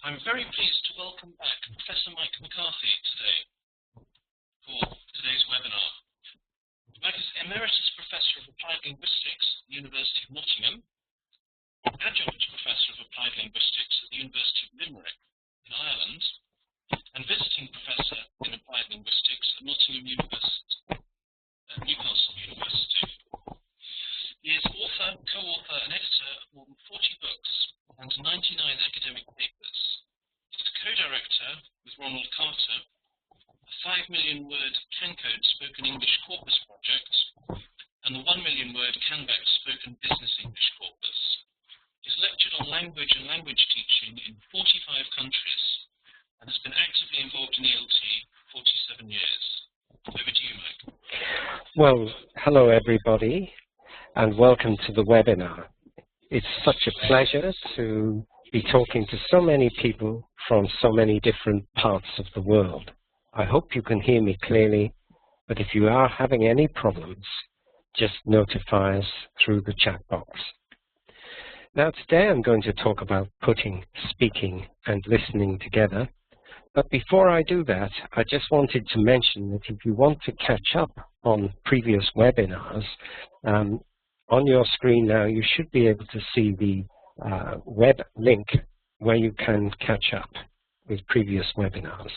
I'm very pleased to welcome back Professor Mike McCarthy today for today's webinar. Mike is Emeritus Professor of Applied Linguistics at the University of Nottingham, Adjunct Professor of Applied Linguistics at the University of Limerick in Ireland, and Visiting Professor in Applied Linguistics at Nottingham University, Newcastle University. He is author, co-author and editor of more than 40 books and 99 academic papers. He's co-director with Ronald Carter, a 5 million word CanCode spoken English corpus project, and the 1 million word CanBack spoken business English corpus. He's lectured on language and language teaching in 45 countries and has been actively involved in ELT for 47 years. Over to you, Mike. Well, hello everybody, and welcome to the webinar. It's such a pleasure to be talking to so many people from so many different parts of the world. I hope you can hear me clearly, but if you are having any problems, just notify us through the chat box. Now today I'm going to talk about putting speaking and listening together. But before I do that, I just wanted to mention that if you want to catch up on previous webinars, on your screen now you should be able to see the web link where you can catch up with previous webinars.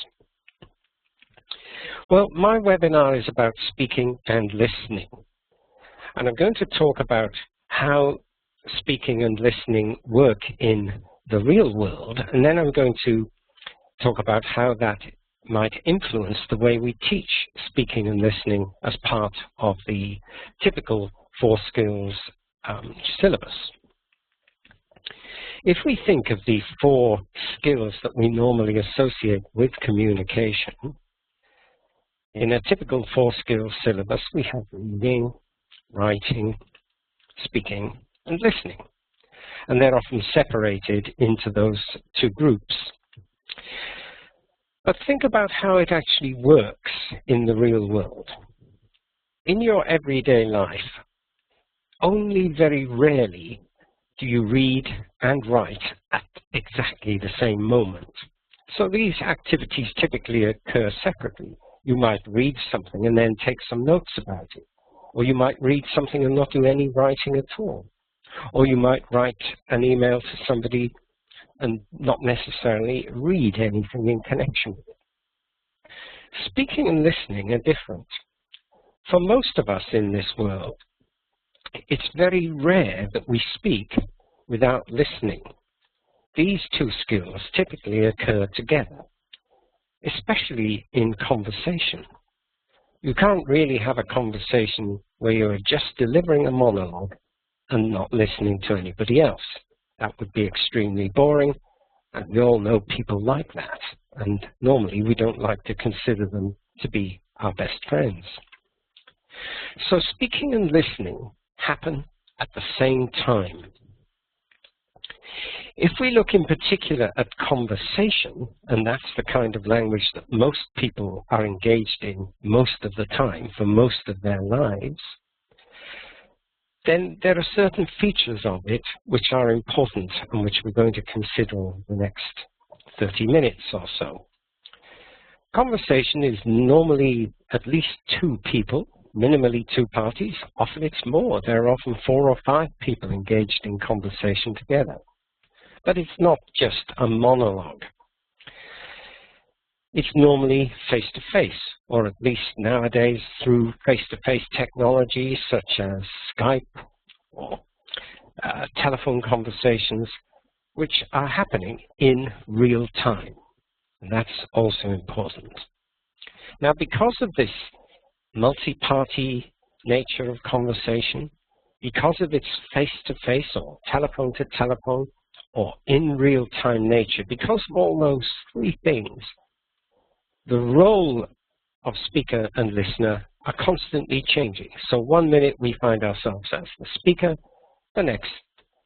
Well, my webinar is about speaking and listening. And I'm going to talk about how speaking and listening work in the real world, and then I'm going to talk about how that might influence the way we teach speaking and listening as part of the typical 4 skills syllabus. If we think of the 4 skills that we normally associate with communication, in a typical 4 skills syllabus we have reading, writing, speaking and listening, and they're often separated into those 2 groups. But think about how it actually works in the real world. In your everyday life, only very rarely do you read and write at exactly the same moment. So these activities typically occur separately. You might read something and then take some notes about it. Or you might read something and not do any writing at all. Or you might write an email to somebody and not necessarily read anything in connection with it. Speaking and listening are different. For most of us in this world, it's very rare that we speak without listening. These 2 skills typically occur together, especially in conversation. You can't really have a conversation where you're just delivering a monologue and not listening to anybody else. That would be extremely boring, and we all know people like that, and normally we don't like to consider them to be our best friends. So speaking and listening happen at the same time. If we look in particular at conversation, and that's the kind of language that most people are engaged in most of the time for most of their lives, then there are certain features of it which are important and which we're going to consider in the next 30 minutes or so. Conversation is normally at least 2 people, minimally 2 parties. Often it's more. There are often 4 or 5 people engaged in conversation together. But it's not just a monologue. It's normally face-to-face, or at least nowadays through face-to-face technologies such as Skype or telephone conversations, which are happening in real time. And that's also important. Now, because of this multi-party nature of conversation, because of its face-to-face or telephone-to-telephone or in real-time nature, because of all those 3 things, the role of speaker and listener are constantly changing. So one minute we find ourselves as the speaker, the next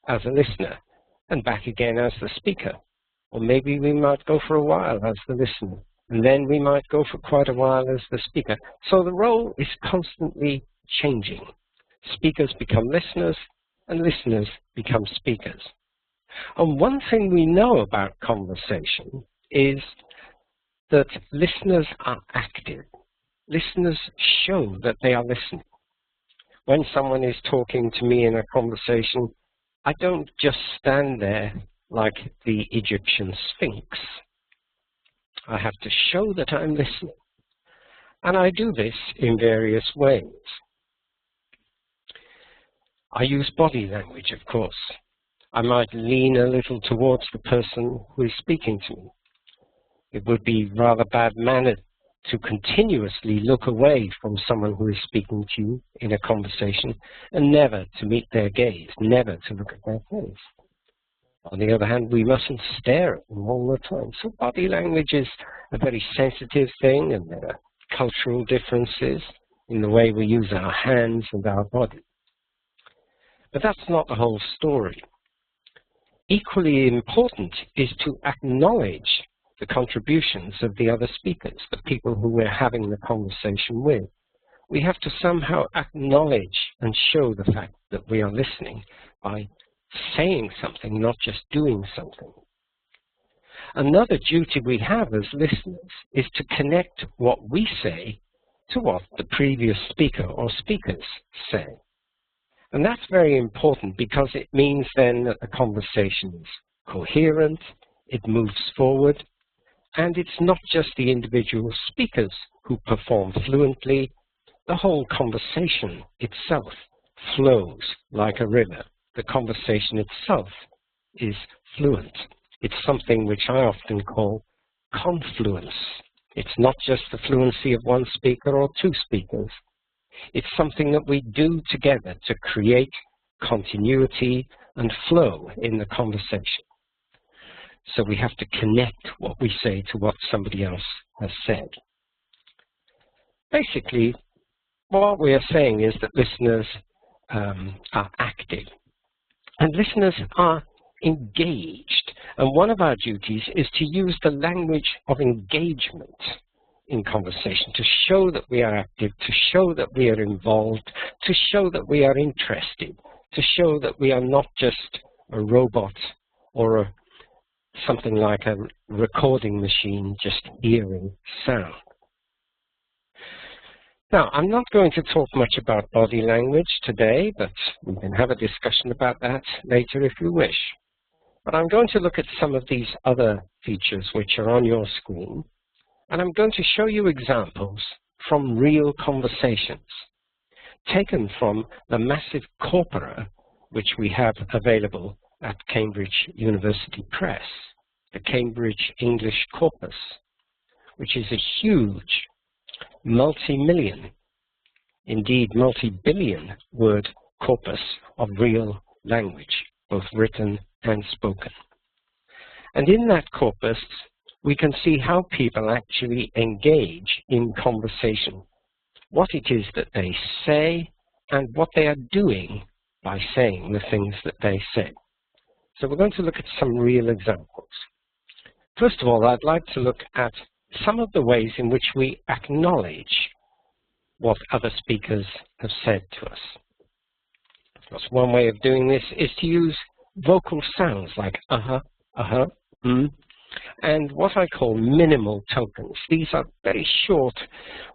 as a listener, and back again as the speaker. Or maybe we might go for a while as the listener, and then we might go for quite a while as the speaker. So the role is constantly changing. Speakers become listeners, and listeners become speakers. And one thing we know about conversation is that listeners are active. Listeners show that they are listening. When someone is talking to me in a conversation, I don't just stand there like the Egyptian Sphinx. I have to show that I'm listening. And I do this in various ways. I use body language, of course. I might lean a little towards the person who is speaking to me. It would be rather bad mannered to continuously look away from someone who is speaking to you in a conversation and never to meet their gaze, never to look at their face. On the other hand, we mustn't stare at them all the time. So body language is a very sensitive thing, and there are cultural differences in the way we use our hands and our body. But that's not the whole story. Equally important is to acknowledge the contributions of the other speakers, the people who we're having the conversation with. We have to somehow acknowledge and show the fact that we are listening by saying something, not just doing something. Another duty we have as listeners is to connect what we say to what the previous speaker or speakers say. And that's very important because it means then that the conversation is coherent, it moves forward, and it's not just the individual speakers who perform fluently. The whole conversation itself flows like a river. The conversation itself is fluent. It's something which I often call confluence. It's not just the fluency of one speaker or two speakers. It's something that we do together to create continuity and flow in the conversation. So we have to connect what we say to what somebody else has said. Basically, what we are saying is that listeners are active. And listeners are engaged. And one of our duties is to use the language of engagement in conversation, to show that we are active, to show that we are involved, to show that we are interested, to show that we are not just a robot or something like a recording machine just hearing sound. Now, I'm not going to talk much about body language today, but we can have a discussion about that later if you wish. But I'm going to look at some of these other features which are on your screen, and I'm going to show you examples from real conversations, taken from the massive corpora which we have available at Cambridge University Press, the Cambridge English Corpus, which is a huge multi-million, indeed multi-billion word corpus of real language, both written and spoken. And in that corpus, we can see how people actually engage in conversation, what it is that they say and what they are doing by saying the things that they say. So we're going to look at some real examples. First of all, I'd like to look at some of the ways in which we acknowledge what other speakers have said to us. Because one way of doing this is to use vocal sounds like and what I call minimal tokens. These are very short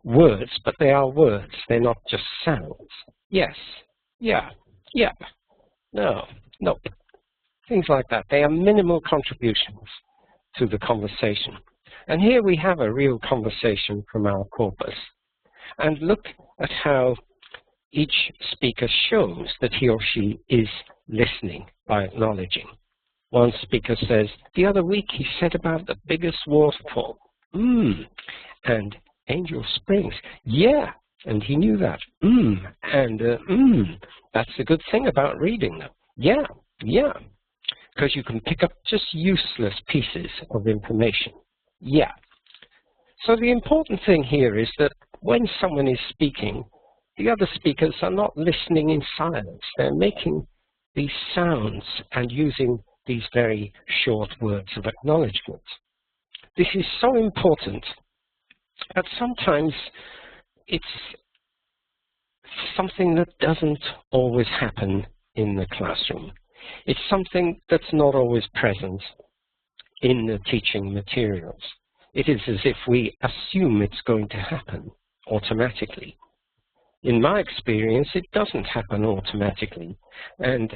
words, but they are words. They're not just sounds. Yes, yeah, yep, no, nope. Things like that. They are minimal contributions to the conversation. And here we have a real conversation from our corpus. And look at how each speaker shows that he or she is listening by acknowledging. One speaker says, the other week he said about the biggest waterfall. And Angel Springs. Yeah, and he knew that. That's the good thing about reading them. Yeah, because you can pick up just useless pieces of information. Yeah. So the important thing here is that when someone is speaking, the other speakers are not listening in silence. They're making these sounds and using these very short words of acknowledgement. This is so important that sometimes it's something that doesn't always happen in the classroom. It's something that's not always present in the teaching materials. It is as if we assume it's going to happen automatically. In my experience, it doesn't happen automatically. And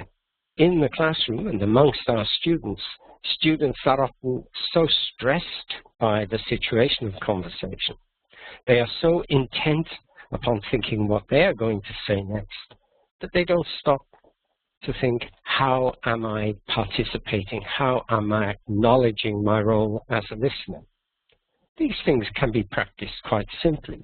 in the classroom and amongst our students are often so stressed by the situation of conversation. They are so intent upon thinking what they are going to say next that they don't stop to think, how am I participating? How am I acknowledging my role as a listener? These things can be practiced quite simply.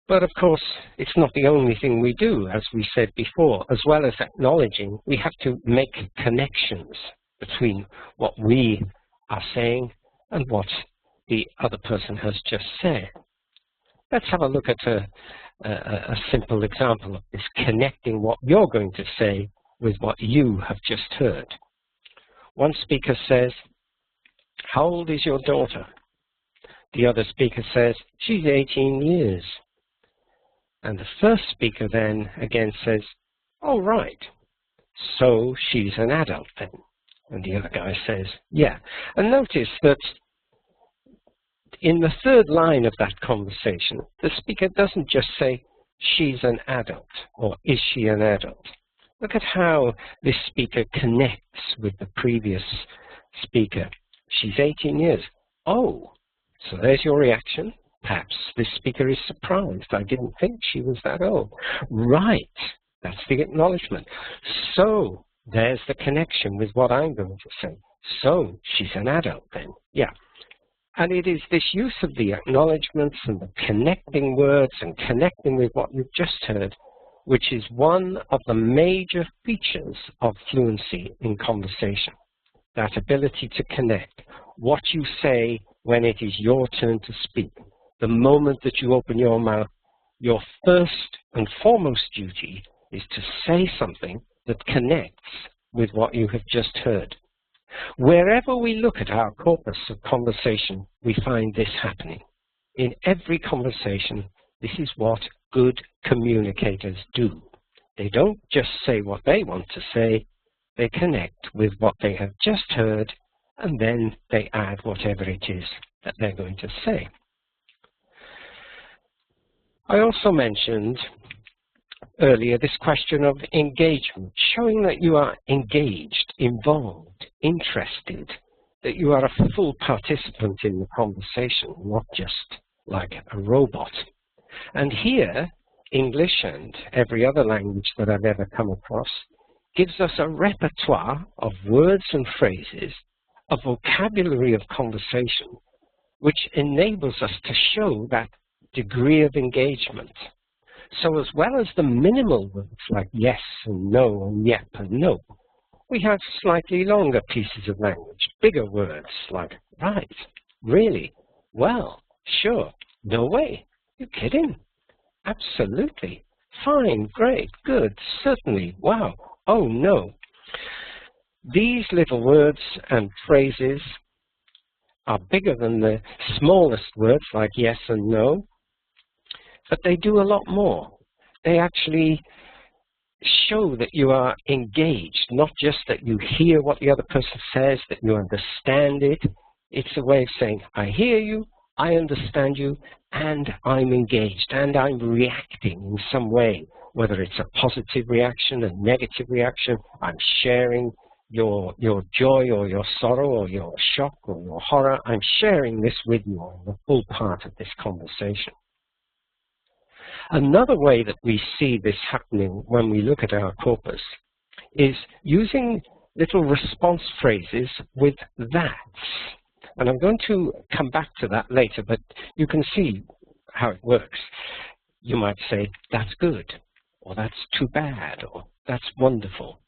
But of course, it's not the only thing we do, as we said before. As well as acknowledging, we have to make connections between what we are saying and what the other person has just said. Let's have a look at a simple example of this, connecting what you're going to say with what you have just heard. One speaker says, "How old is your daughter?" The other speaker says, "She's 18 years. And the first speaker then again says, "Oh, right. So she's an adult then." And the other guy says, "Yeah." And notice that in the third line of that conversation, the speaker doesn't just say, "She's an adult," or "Is she an adult?" Look at how this speaker connects with the previous speaker. "She's 18 years. Oh, so there's your reaction. Perhaps this speaker is surprised. I didn't think she was that old. Right, that's the acknowledgement. So there's the connection with what I'm going to say. So she's an adult then. Yeah. And it is this use of the acknowledgements and the connecting words and connecting with what you've just heard, which is one of the major features of fluency in conversation. That ability to connect what you say when it is your turn to speak. The moment that you open your mouth, your first and foremost duty is to say something that connects with what you have just heard. Wherever we look at our corpus of conversation, we find this happening. In every conversation, this is what good communicators do. They don't just say what they want to say, they connect with what they have just heard, and then they add whatever it is that they're going to say. I also mentioned earlier this question of engagement, showing that you are engaged, involved, interested, that you are a full participant in the conversation, not just like a robot. And here, English and every other language that I've ever come across gives us a repertoire of words and phrases, a vocabulary of conversation, which enables us to show that degree of engagement. So as well as the minimal words like yes and no and yep and no, we have slightly longer pieces of language, bigger words like right, really, well, sure, no way, you kidding? Absolutely, fine, great, good, certainly, wow, oh no. These little words and phrases are bigger than the smallest words like yes and no, but they do a lot more. They actually show that you are engaged, not just that you hear what the other person says, that you understand it. It's a way of saying, I hear you, I understand you, and I'm engaged, and I'm reacting in some way, whether it's a positive reaction, a negative reaction. I'm sharing your joy or your sorrow or your shock or your horror. I'm sharing this with you on the full part of this conversation. Another way that we see this happening when we look at our corpus is using little response phrases with that's. And I'm going to come back to that later, but you can see how it works. You might say, that's good, or that's too bad, or that's wonderful.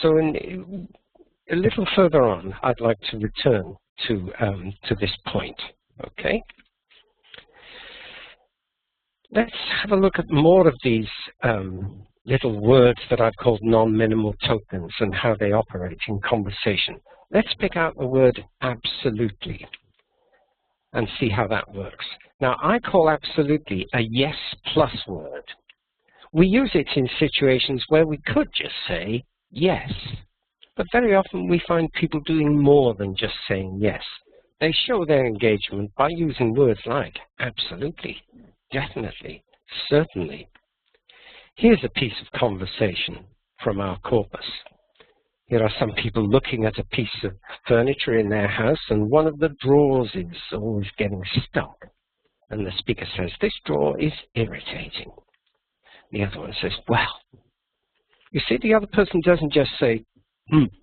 So a little further on, I'd like to return to this point, okay? Let's have a look at more of these little words that I've called non-minimal tokens and how they operate in conversation. Let's pick out the word absolutely and see how that works. Now, I call absolutely a yes plus word. We use it in situations where we could just say yes, but very often we find people doing more than just saying yes. They show their engagement by using words like absolutely, definitely, certainly. Here's a piece of conversation from our corpus. Here are some people looking at a piece of furniture in their house, and one of the drawers is always getting stuck. And the speaker says, "This drawer is irritating." The other one says, "Well." You see, the other person doesn't just say,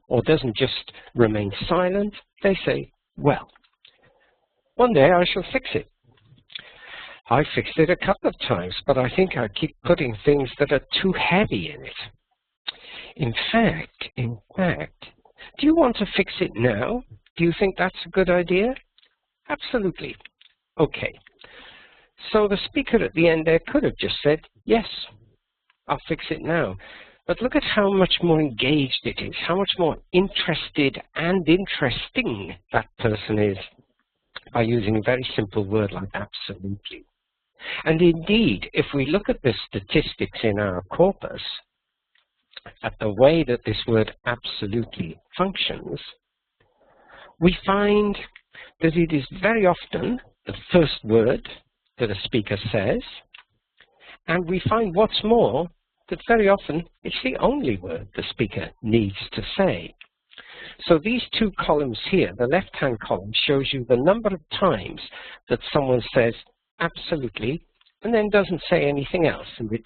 or doesn't just remain silent. They say, "Well, one day I shall fix it. I fixed it a couple of times, but I think I keep putting things that are too heavy in it. In fact, do you want to fix it now? Do you think that's a good idea?" Absolutely. Okay. So the speaker at the end there could have just said, "Yes, I'll fix it now." But look at how much more engaged it is, how much more interested and interesting that person is by using a very simple word like absolutely. And indeed, if we look at the statistics in our corpus, at the way that this word absolutely functions, we find that it is very often the first word that a speaker says, and we find what's more, that very often it's the only word the speaker needs to say. So these two columns here, the left-hand column shows you the number of times that someone says absolutely and then doesn't say anything else, and it's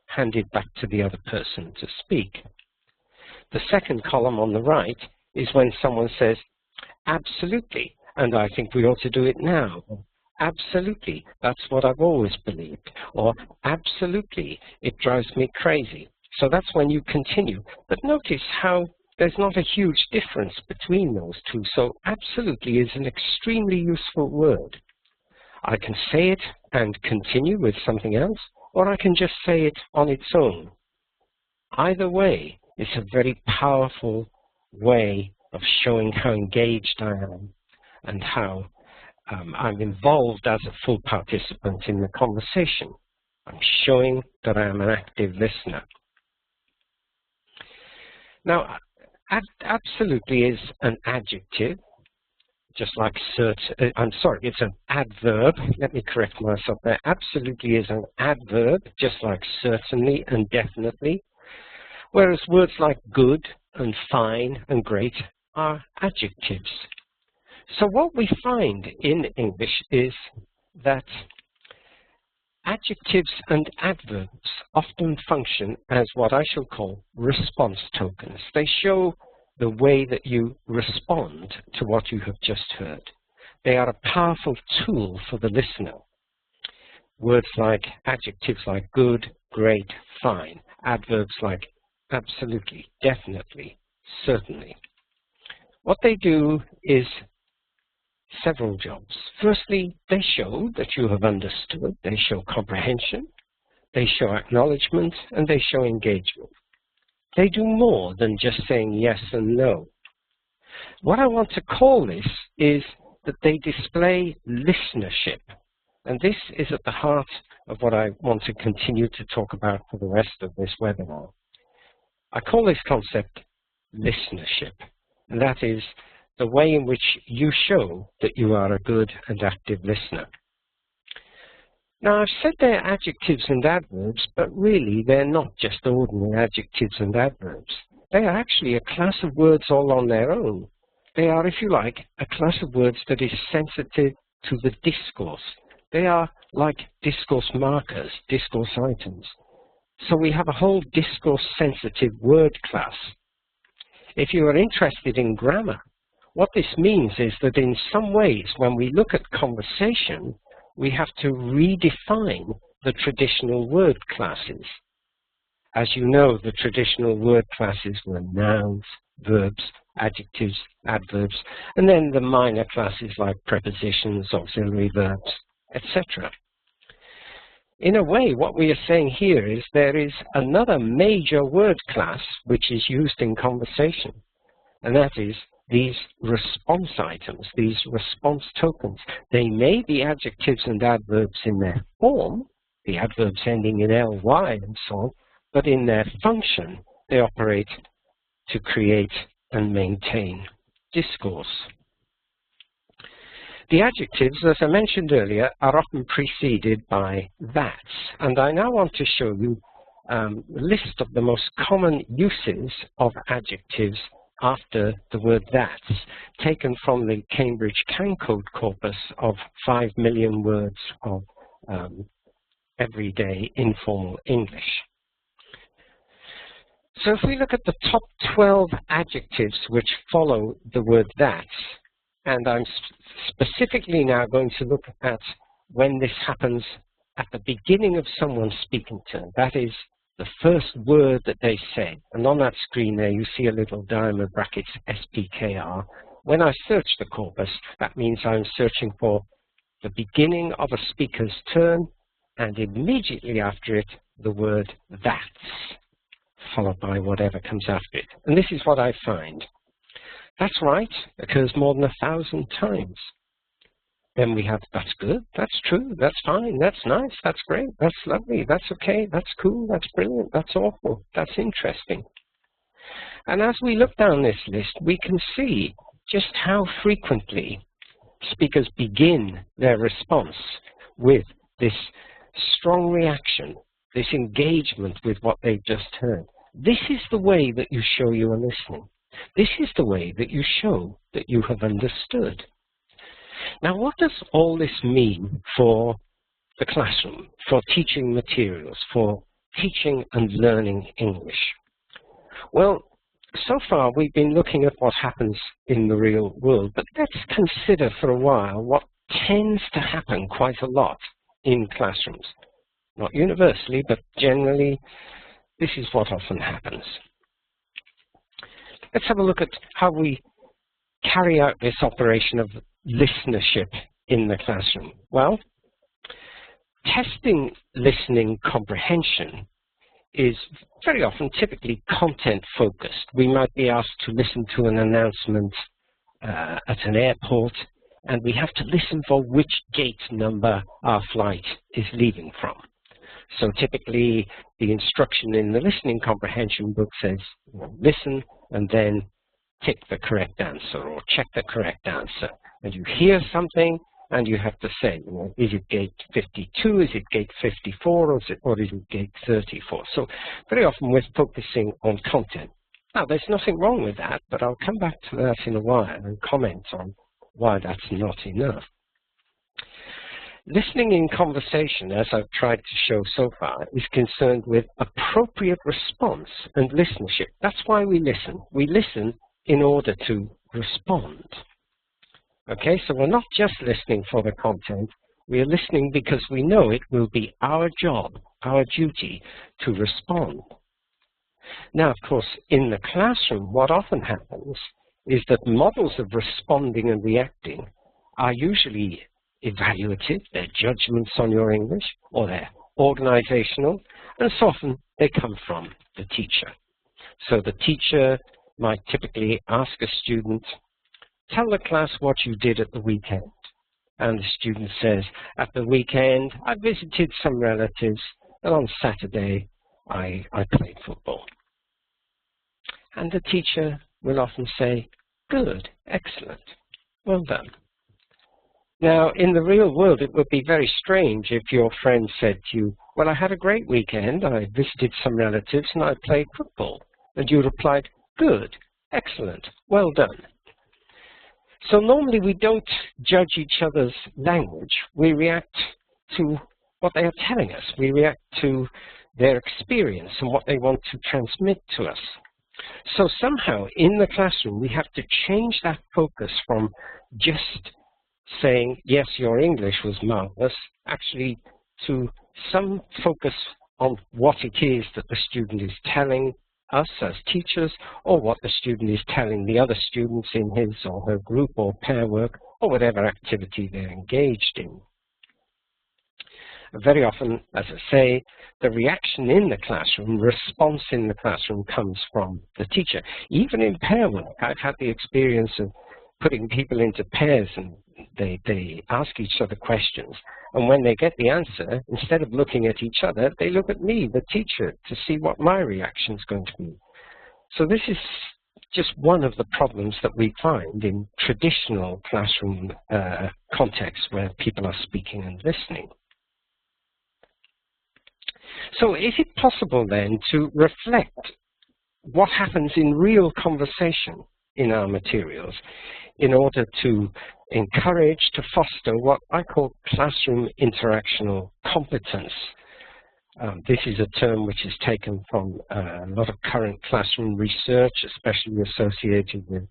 handed back to the other person to speak. The second column on the right is when someone says absolutely, and I think we ought to do it now. Absolutely, that's what I've always believed. Or absolutely, it drives me crazy. So that's when you continue. But notice how there's not a huge difference between those two. So absolutely is an extremely useful word. I can say it and continue with something else, or I can just say it on its own. Either way, it's a very powerful way of showing how engaged I am and how I'm involved as a full participant in the conversation. I'm showing that I am an active listener. Now, absolutely is an adjective, just like it's an adverb. Let me correct myself there. Absolutely is an adverb, just like certainly and definitely, whereas words like good and fine and great are adjectives. So what we find in English is that adjectives and adverbs often function as what I shall call response tokens. They show the way that you respond to what you have just heard. They are a powerful tool for the listener. Words like adjectives like good, great, fine. Adverbs like absolutely, definitely, certainly. What they do is several jobs. Firstly, they show that you have understood. They show comprehension. They show acknowledgement, and they show engagement. They do more than just saying yes and no. What I want to call this is that they display listenership. And this is at the heart of what I want to continue to talk about for the rest of this webinar. I call this concept listenership. And that is the way in which you show that you are a good and active listener. Now, I've said they're adjectives and adverbs, but really they're not just ordinary adjectives and adverbs. They are actually a class of words all on their own. They are, if you like, a class of words that is sensitive to the discourse. They are like discourse markers, discourse items. So we have a whole discourse-sensitive word class. If you are interested in grammar, what this means is that in some ways, when we look at conversation, we have to redefine the traditional word classes. As you know, the traditional word classes were nouns, verbs, adjectives, adverbs, and then the minor classes like prepositions, auxiliary verbs, etc. In a way, what we are saying here is there is another major word class which is used in conversation, and that is these response items, these response tokens. They may be adjectives and adverbs in their form, the adverbs ending in ly and so on, but in their function, they operate to create and maintain discourse. The adjectives, as I mentioned earlier, are often preceded by that's, and I now want to show you a list of the most common uses of adjectives after the word that's, taken from the Cambridge CanCode corpus of 5 million words of everyday informal English. So if we look at the top 12 adjectives which follow the word that's, and I'm specifically now going to look at when this happens at the beginning of someone's speaking turn, that is the first word that they say. And on that screen there you see a little diamond brackets SPKR. When I search the corpus, that means I'm searching for the beginning of a speaker's turn and immediately after it the word that's, followed by whatever comes after it. And this is what I find. That's right, occurs more than 1,000 times. Then we have that's good, that's true, that's fine, that's nice, that's great, that's lovely, that's okay, that's cool, that's brilliant, that's awful, that's interesting. And as we look down this list, we can see just how frequently speakers begin their response with this strong reaction, this engagement with what they've just heard. This is the way that you show you are listening. This is the way that you show that you have understood. Now, what does all this mean for the classroom, for teaching materials, for teaching and learning English? Well, so far we've been looking at what happens in the real world, but let's consider for a while what tends to happen quite a lot in classrooms. Not universally, but generally, this is what often happens. Let's have a look at how we carry out this operation of listenership in the classroom. Well, testing listening comprehension is very often typically content focused. We might be asked to listen to an announcement at an airport, and we have to listen for which gate number our flight is leaving from. So typically the instruction in the listening comprehension book says, listen and then tick the correct answer or check the correct answer. And you hear something and you have to say, is it gate 52, is it gate 54, or is it gate 34? So very often we're focusing on content. Now, there's nothing wrong with that, but I'll come back to that in a while and comment on why that's not enough. Listening in conversation, as I've tried to show so far, is concerned with appropriate response and listenership. That's why we listen. We listen in order to respond. Okay, so we're not just listening for the content. We are listening because we know it will be our job, our duty to respond. Now, of course, in the classroom, what often happens is that models of responding and reacting are usually evaluative, they're judgments on your English, or they're organizational, and so often they come from the teacher. So the teacher might typically ask a student, tell the class what you did at the weekend. And the student says, at the weekend, I visited some relatives, and on Saturday, I played football. And the teacher will often say, good, excellent, well done. Now, in the real world, it would be very strange if your friend said to you, well, I had a great weekend, I visited some relatives, and I played football. And you replied, good, excellent, well done. So normally we don't judge each other's language. We react to what they are telling us. We react to their experience and what they want to transmit to us. So somehow in the classroom, we have to change that focus from just saying, yes, your English was marvelous, actually to some focus on what it is that the student is telling us as teachers, or what the student is telling the other students in his or her group or pair work, or whatever activity they're engaged in. Very often, as I say, the reaction in the classroom, response in the classroom comes from the teacher. Even in pair work, I've had the experience of putting people into pairs, and they ask each other questions. And when they get the answer, instead of looking at each other, they look at me, the teacher, to see what my reaction is going to be. So this is just one of the problems that we find in traditional classroom contexts where people are speaking and listening. So is it possible then to reflect what happens in real conversation in our materials in order to encourage, to foster what I call classroom interactional competence? This is a term which is taken from a lot of current classroom research, especially associated with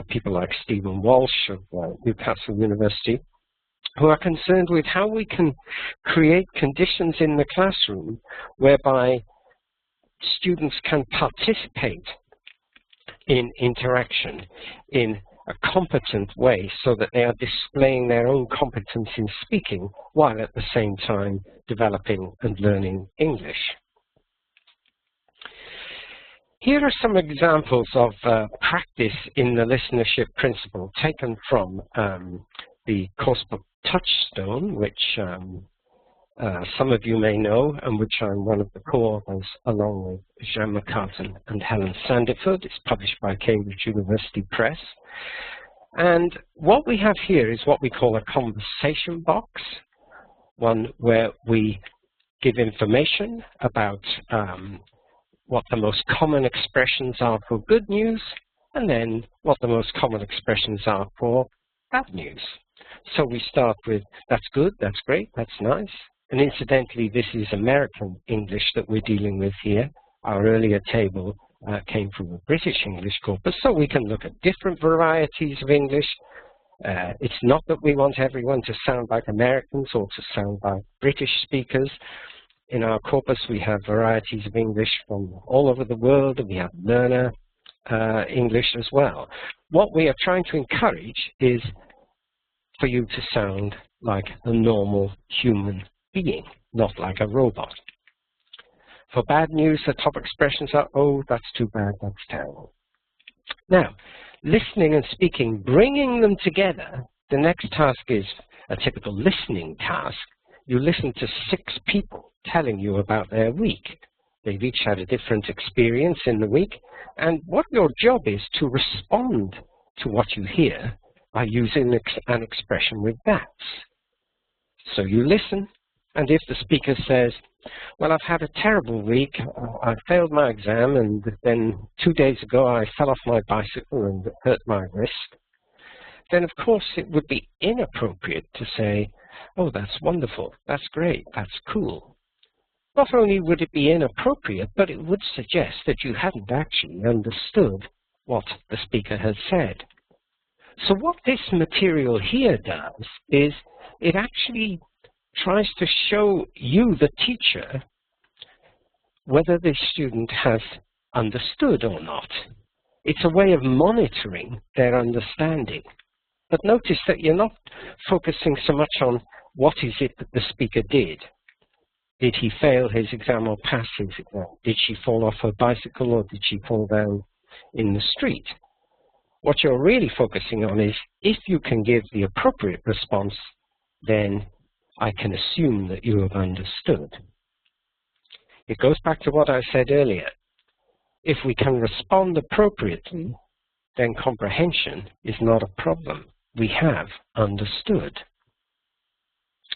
people like Stephen Walsh of Newcastle University, who are concerned with how we can create conditions in the classroom whereby students can participate in interaction in a competent way so that they are displaying their own competence in speaking while at the same time developing and learning English. Here are some examples of practice in the listenership principle taken from the course book Touchstone, which some of you may know, and which I'm one of the co-authors along with Jean McCarthy and Helen Sandiford. It's published by Cambridge University Press. And what we have here is what we call a conversation box, one where we give information about what the most common expressions are for good news, and then what the most common expressions are for bad news. So we start with, that's good, that's great, that's nice. And incidentally, this is American English that we're dealing with here. Our earlier table came from the British English corpus, so we can look at different varieties of English. It's not that we want everyone to sound like Americans or to sound like British speakers. In our corpus, we have varieties of English from all over the world, and we have learner English as well. What we are trying to encourage is for you to sound like a normal human being, not like a robot. For bad news, the top expressions are, oh, that's too bad, that's terrible. Now, listening and speaking, bringing them together, the next task is a typical listening task. You listen to 6 people telling you about their week. They've each had a different experience in the week, and what your job is to respond to what you hear by using an expression with that's. So you listen, and if the speaker says, well, I've had a terrible week, I failed my exam, and then 2 days ago I fell off my bicycle and hurt my wrist, then of course it would be inappropriate to say, oh, that's wonderful, that's great, that's cool. Not only would it be inappropriate, but it would suggest that you hadn't actually understood what the speaker has said. So what this material here does is it actually tries to show you, the teacher, whether the student has understood or not. It's a way of monitoring their understanding. But notice that you're not focusing so much on what is it that the speaker did. Did he fail his exam or pass his exam? Did she fall off her bicycle or did she fall down in the street? What you're really focusing on is, if you can give the appropriate response, then I can assume that you have understood. It goes back to what I said earlier. If we can respond appropriately, then comprehension is not a problem. We have understood.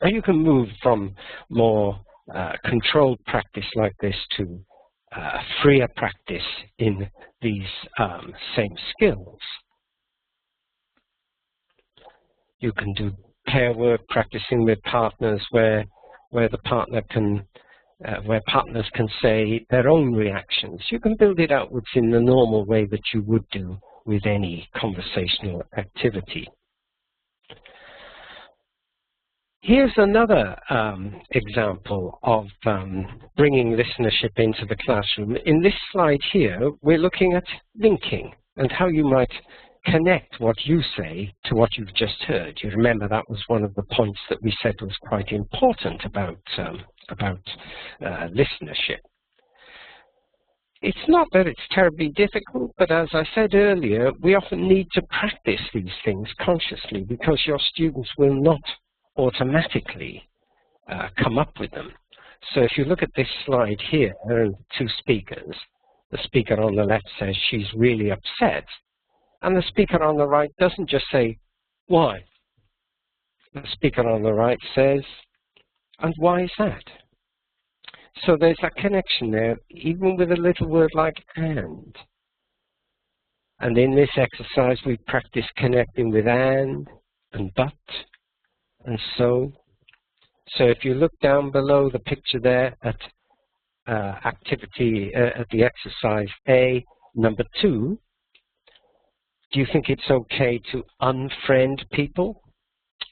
And you can move from more controlled practice like this to freer practice in these same skills. You can do pair work, practicing with partners, where the partner can, where partners can say their own reactions. You can build it outwards in the normal way that you would do with any conversational activity. Here's another example of bringing listenership into the classroom. In this slide here, we're looking at linking and how you might connect what you say to what you've just heard. You remember that was one of the points that we said was quite important about listenership. It's not that it's terribly difficult, but as I said earlier, we often need to practice these things consciously because your students will not automatically come up with them. So if you look at this slide here, there are two speakers. The speaker on the left says she's really upset, and the speaker on the right doesn't just say, why? The speaker on the right says, and why is that? So there's a connection there, even with a little word like and. And in this exercise, we practice connecting with and but, and so. So if you look down below the picture there at at the exercise A, number 2, do you think it's okay to unfriend people?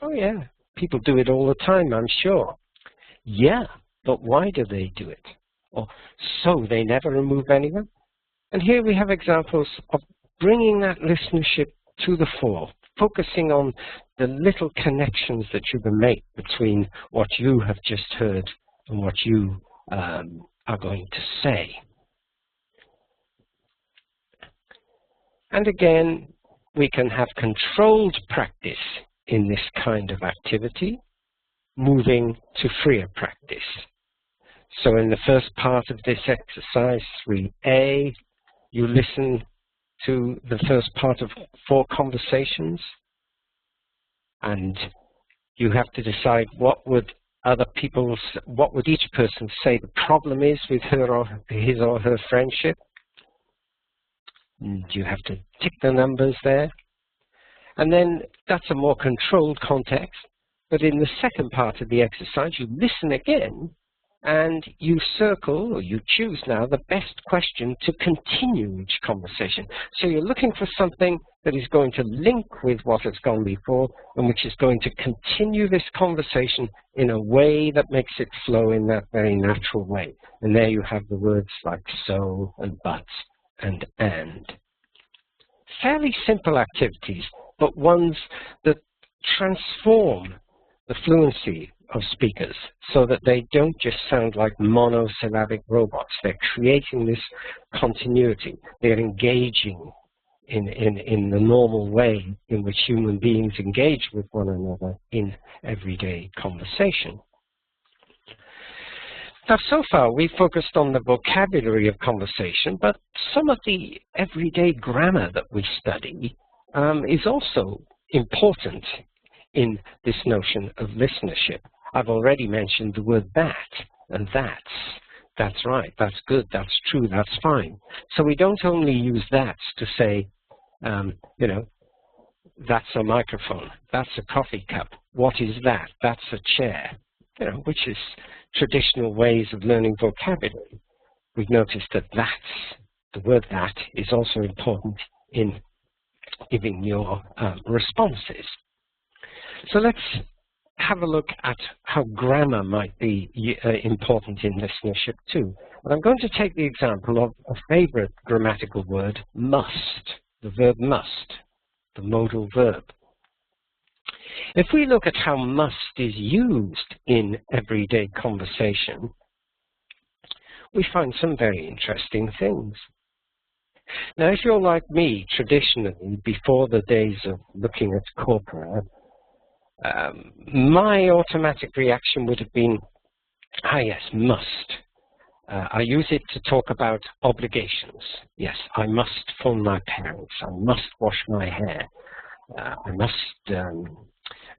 Oh yeah, people do it all the time, I'm sure. Yeah, but why do they do it? Or so they never remove anyone? And here we have examples of bringing that listenership to the fore, focusing on the little connections that you can make between what you have just heard and what you are going to say. And again, we can have controlled practice in this kind of activity, moving to freer practice. So in the first part of this exercise, 3A, you listen to the first part of 4 conversations, and you have to decide what would each person say the problem is with her or his or her friendship. And you have to tick the numbers there. And then that's a more controlled context. But in the second part of the exercise, you listen again, and you circle, or you choose now, the best question to continue each conversation. So you're looking for something that is going to link with what has gone before, and which is going to continue this conversation in a way that makes it flow in that very natural way. And there you have the words like so, and but, and. Fairly simple activities, but ones that transform the fluency of speakers so that they don't just sound like monosyllabic robots. They're creating this continuity. They're engaging in the normal way in which human beings engage with one another in everyday conversation. Now, so far, we've focused on the vocabulary of conversation, but some of the everyday grammar that we study is also important in this notion of listenership. I've already mentioned the word that and that's. That's right, that's good, that's true, that's fine. So we don't only use that to say, you know, that's a microphone, that's a coffee cup, what is that? That's a chair, you know, which is traditional ways of learning vocabulary. We've noticed that the word that is also important in giving your responses. So let's have a look at how grammar might be important in listenership too. And I'm going to take the example of a favorite grammatical word, must, the verb must, the modal verb. If we look at how must is used in everyday conversation, we find some very interesting things. Now, if you're like me, traditionally, before the days of looking at corpora, my automatic reaction would have been, ah yes, must. I use it to talk about obligations. Yes, I must phone my parents. I must wash my hair. I must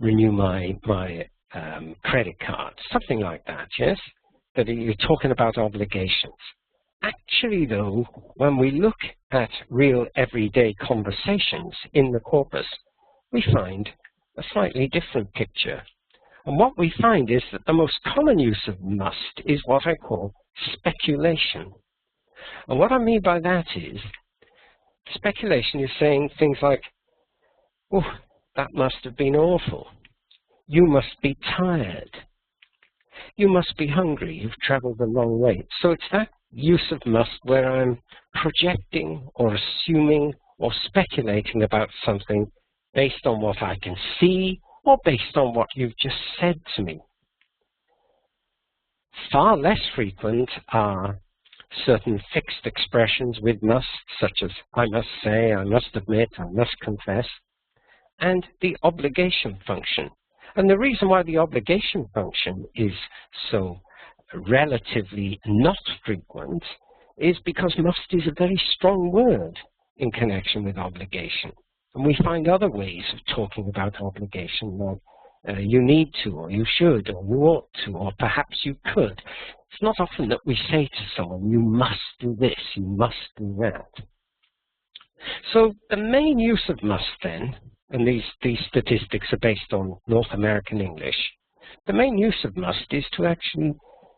renew my credit card. Something like that, yes? That you're talking about obligations. Actually, though, when we look at real everyday conversations in the corpus, we find a slightly different picture. And what we find is that the most common use of must is what I call speculation. And what I mean by that is, speculation is saying things like, oh, that must have been awful. You must be tired. You must be hungry. You've traveled a long way. So it's that use of must where I'm projecting or assuming or speculating about something based on what I can see or based on what you've just said to me. Far less frequent are certain fixed expressions with must, such as I must say, I must admit, I must confess, and the obligation function. And the reason why the obligation function is so relatively not frequent is because must is a very strong word in connection with obligation. And we find other ways of talking about obligation, like you need to, or you should, or you ought to, or perhaps you could. It's not often that we say to someone, you must do this, you must do that. So the main use of must then, and these statistics are based on North American English, the main use of must is to actually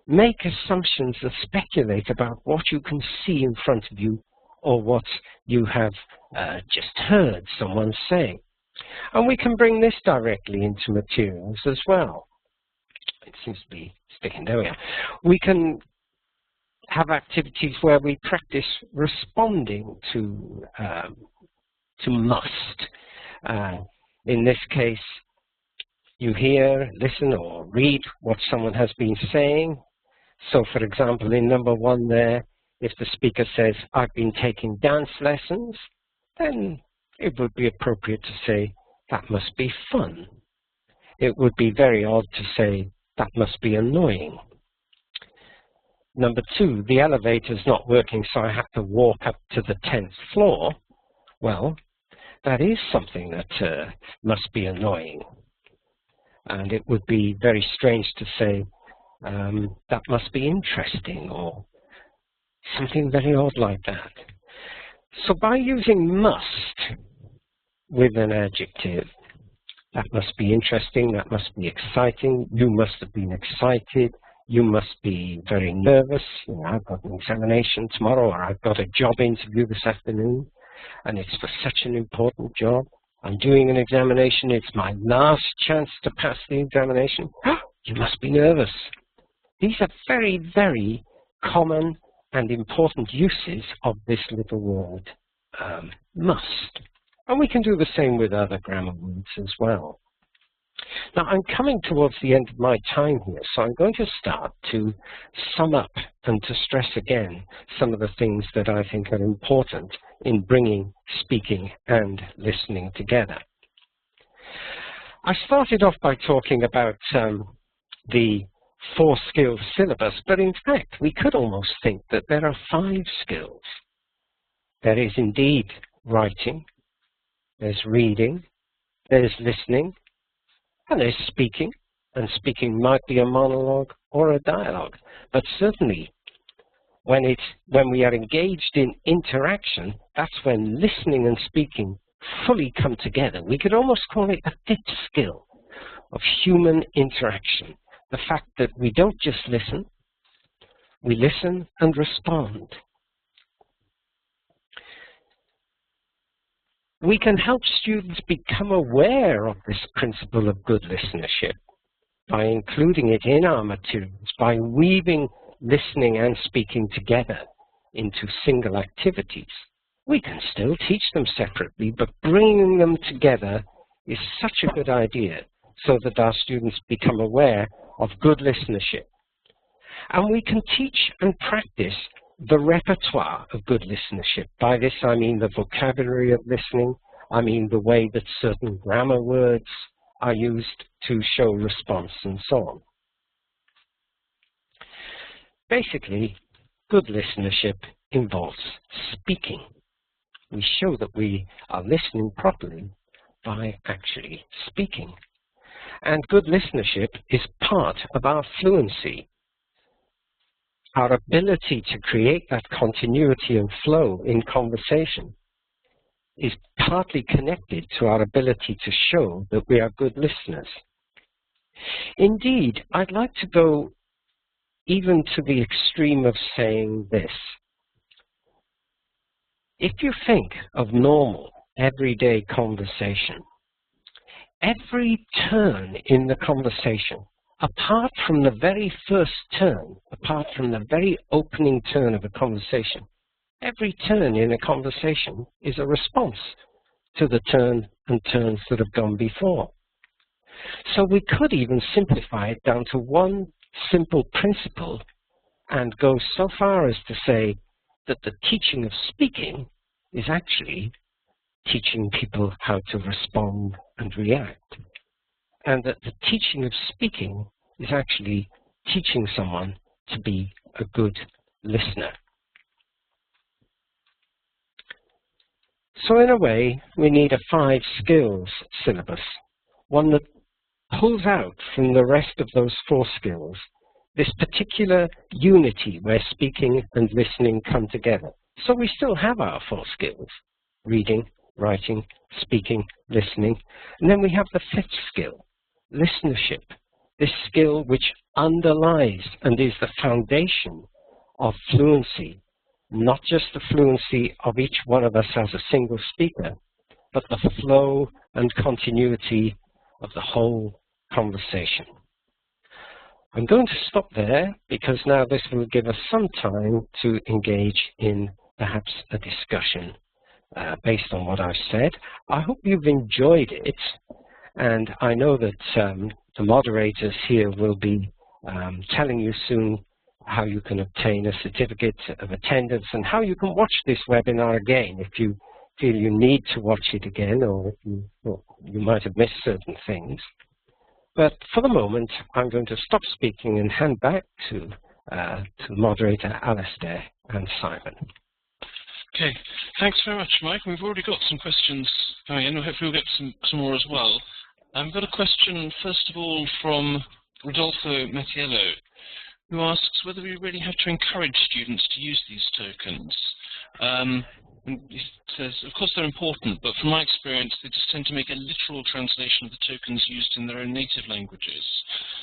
make assumptions and speculate about what you can see in front of you or what you have just heard someone say. And we can bring this directly into materials as well. It seems to be sticking, there we are. We can have activities where we practice responding to must. In this case, you hear, listen, or read what someone has been saying. So, for example, in number 1 there, if the speaker says, I've been taking dance lessons, then it would be appropriate to say, that must be fun. It would be very odd to say, that must be annoying. Number 2, the elevator's not working, so I have to walk up to the 10th floor. Well, that is something that must be annoying. And it would be very strange to say, that must be interesting, or something very odd like that. So by using must with an adjective, that must be interesting, that must be exciting, you must have been excited, you must be very nervous, you know, I've got an examination tomorrow, or I've got a job interview this afternoon, and it's for such an important job. I'm doing an examination, it's my last chance to pass the examination. You must be nervous. These are very, very common and important uses of this little word, must. And we can do the same with other grammar words as well. Now, I'm coming towards the end of my time here, so I'm going to start to sum up and to stress again some of the things that I think are important in bringing speaking and listening together. I started off by talking about the 4 skills syllabus, but in fact, we could almost think that there are 5 skills. There is indeed writing, there's reading, there's listening, and there's speaking, and speaking might be a monologue or a dialogue, but certainly when we are engaged in interaction, that's when listening and speaking fully come together. We could almost call it a 5th skill of human interaction. The fact that we don't just listen, we listen and respond. We can help students become aware of this principle of good listenership by including it in our materials, by weaving listening and speaking together into single activities. We can still teach them separately, but bringing them together is such a good idea so that our students become aware of good listenership. And we can teach and practice the repertoire of good listenership. By this I mean the vocabulary of listening, I mean the way that certain grammar words are used to show response and so on. Basically, good listenership involves speaking. We show that we are listening properly by actually speaking. And good listenership is part of our fluency. Our ability to create that continuity and flow in conversation is partly connected to our ability to show that we are good listeners. Indeed, I'd like to go even to the extreme of saying this. If you think of normal, everyday conversation, every turn in the conversation, apart from the very first turn, apart from the very opening turn of a conversation, every turn in a conversation is a response to the turn and turns that have gone before. So we could even simplify it down to one simple principle, and goes so far as to say that the teaching of speaking is actually teaching people how to respond and react, and that the teaching of speaking is actually teaching someone to be a good listener. So in a way, we need a 5 skills syllabus, one that pulls out from the rest of those 4 skills this particular unity where speaking and listening come together. So we still have our 4 skills: reading, writing, speaking, listening. And then we have the 5th skill, listenership, this skill which underlies and is the foundation of fluency, not just the fluency of each one of us as a single speaker, but the flow and continuity of the whole conversation. I'm going to stop there because now this will give us some time to engage in perhaps a discussion based on what I've said. I hope you've enjoyed it, and I know that the moderators here will be telling you soon how you can obtain a certificate of attendance and how you can watch this webinar again if you feel you need to watch it again, or if you might have missed certain things. But for the moment, I'm going to stop speaking and hand back to the moderator, Alistair and Simon. Okay, thanks very much, Mike. We've already got some questions coming in. Hopefully we'll get some more as well. I've got a question, first of all, from Rodolfo Mattiello, who asks whether we really have to encourage students to use these tokens. And he says, of course they're important, but from my experience, they just tend to make a literal translation of the tokens used in their own native languages.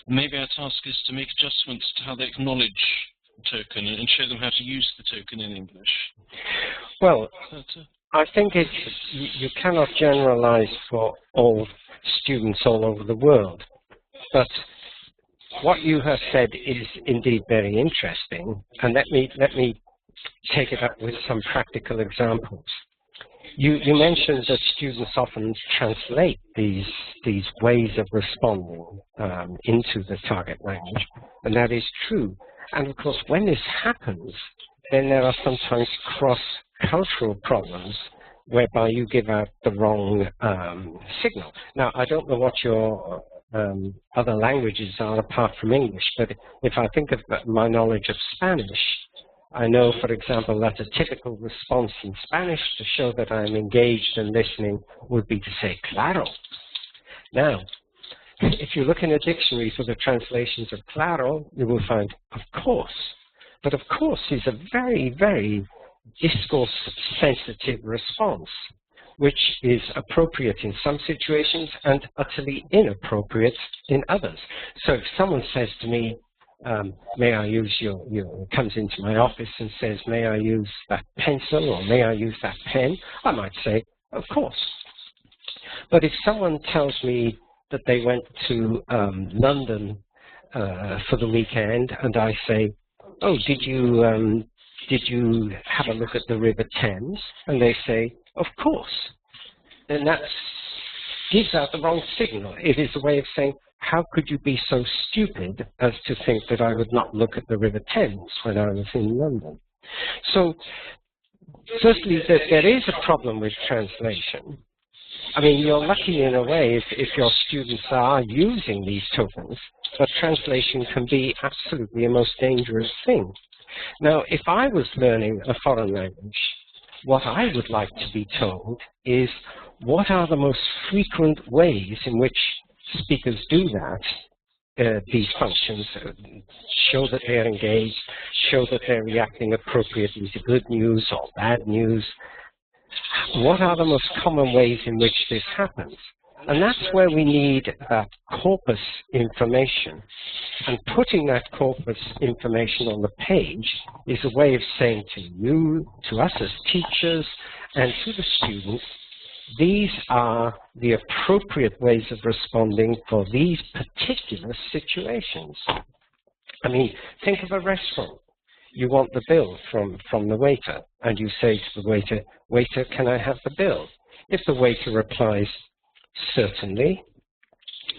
And maybe our task is to make adjustments to how they acknowledge the token and show them how to use the token in English. Well, I think you cannot generalize for all students all over the world, but what you have said is indeed very interesting, and let me take it up with some practical examples. You mentioned that students often translate these ways of responding into the target language, and that is true. And of course, when this happens, then there are sometimes cross-cultural problems whereby you give out the wrong signal. Now, I don't know what your other languages are apart from English, but if I think of my knowledge of Spanish, I know, for example, that a typical response in Spanish to show that I'm engaged and listening would be to say, claro. Now, if you look in a dictionary for the translations of claro, you will find of course. But of course is a very, very discourse-sensitive response, which is appropriate in some situations and utterly inappropriate in others. So if someone says to me, may I use comes into my office and says, may I use that pencil or may I use that pen? I might say, of course. But if someone tells me that they went to London for the weekend and I say, oh, did you have a look at the River Thames? And they say, of course. Then that gives out the wrong signal. It is a way of saying, how could you be so stupid as to think that I would not look at the River Thames when I was in London? So, firstly, there is a problem with translation. I mean, you're lucky in a way if your students are using these tokens, but translation can be absolutely a most dangerous thing. Now, if I was learning a foreign language, what I would like to be told is what are the most frequent ways in which speakers do that, these functions, show that they're engaged, show that they're reacting appropriately to good news or bad news. What are the most common ways in which this happens? And that's where we need that corpus information. And putting that corpus information on the page is a way of saying to you, to us as teachers, and to the students, these are the appropriate ways of responding for these particular situations. I mean, think of a restaurant. You want the bill from the waiter, and you say to the waiter, waiter, can I have the bill? If the waiter replies, certainly,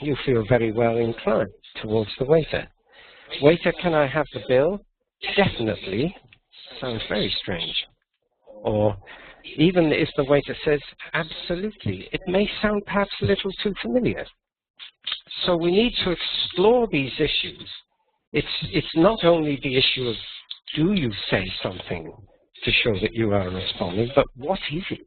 you feel very well inclined towards the waiter. Waiter, can I have the bill? definitely sounds very strange. Or even if the waiter says, absolutely, it may sound perhaps a little too familiar. So we need to explore these issues. It's not only the issue of do you say something to show that you are responding, but what is it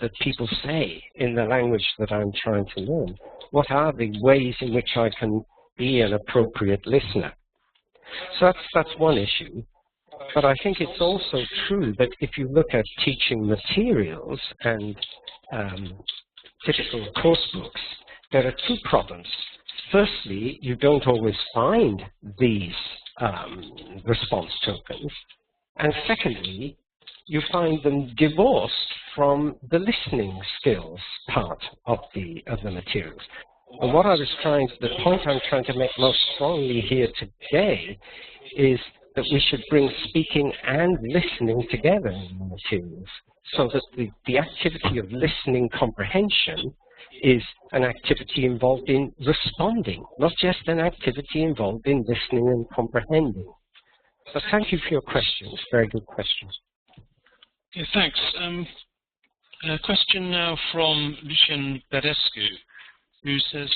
that people say in the language that I'm trying to learn? What are the ways in which I can be an appropriate listener? So that's one issue. But I think it's also true that if you look at teaching materials and typical course books, there are two problems. Firstly, you don't always find these response tokens. And secondly, you find them divorced from the listening skills part of the materials. And what the point I'm trying to make most strongly here today is that we should bring speaking and listening together in the materials, so that the activity of listening comprehension is an activity involved in responding, not just an activity involved in listening and comprehending. So thank you for your questions. Very good questions. Okay, thanks. A question now from Lucien Badescu, who says,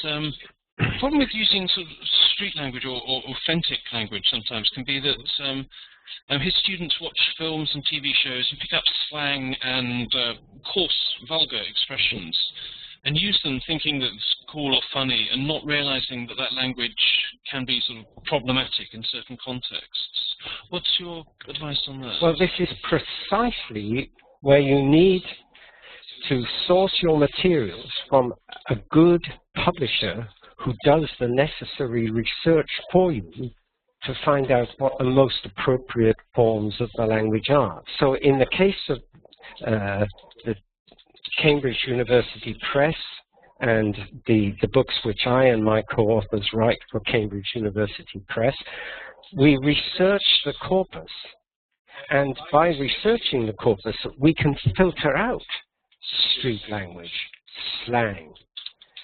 the problem with using sort of street language or authentic language sometimes can be that his students watch films and TV shows and pick up slang and coarse, vulgar expressions and use them thinking that it's cool or funny and not realizing that that language can be sort of problematic in certain contexts. What's your advice on that? Well, this is precisely where you need to source your materials from a good publisher who does the necessary research for you to find out what the most appropriate forms of the language are. So in the case of the Cambridge University Press and the books which I and my co-authors write for Cambridge University Press, we research the corpus. And by researching the corpus, we can filter out street language, slang.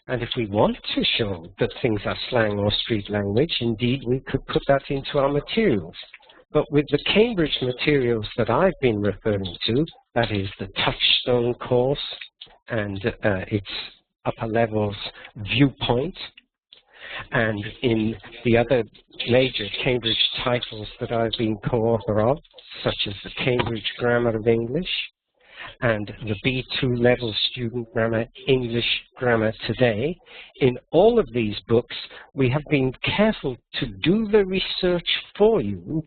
And if we want to show that things are slang or street language, indeed, we could put that into our materials. But with the Cambridge materials that I've been referring to, that is the Touchstone course and its upper levels viewpoint, and in the other major Cambridge titles that I've been co-author of, such as the Cambridge Grammar of English and the B2 level student grammar, English Grammar Today, in all of these books, we have been careful to do the research for you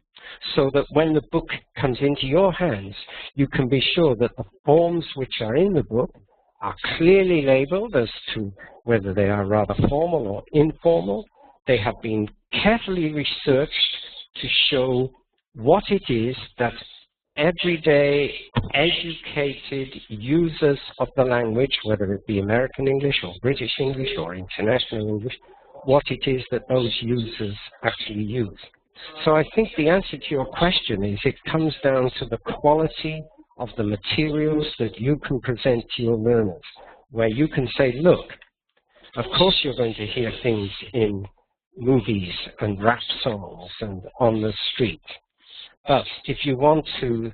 so that when the book comes into your hands, you can be sure that the forms which are in the book are clearly labeled as to whether they are rather formal or informal. They have been carefully researched to show what it is that everyday educated users of the language, whether it be American English or British English or international English, what it is that those users actually use. So I think the answer to your question is it comes down to the quality of the materials that you can present to your learners, where you can say, look, of course you're going to hear things in movies and rap songs and on the street. But if you want to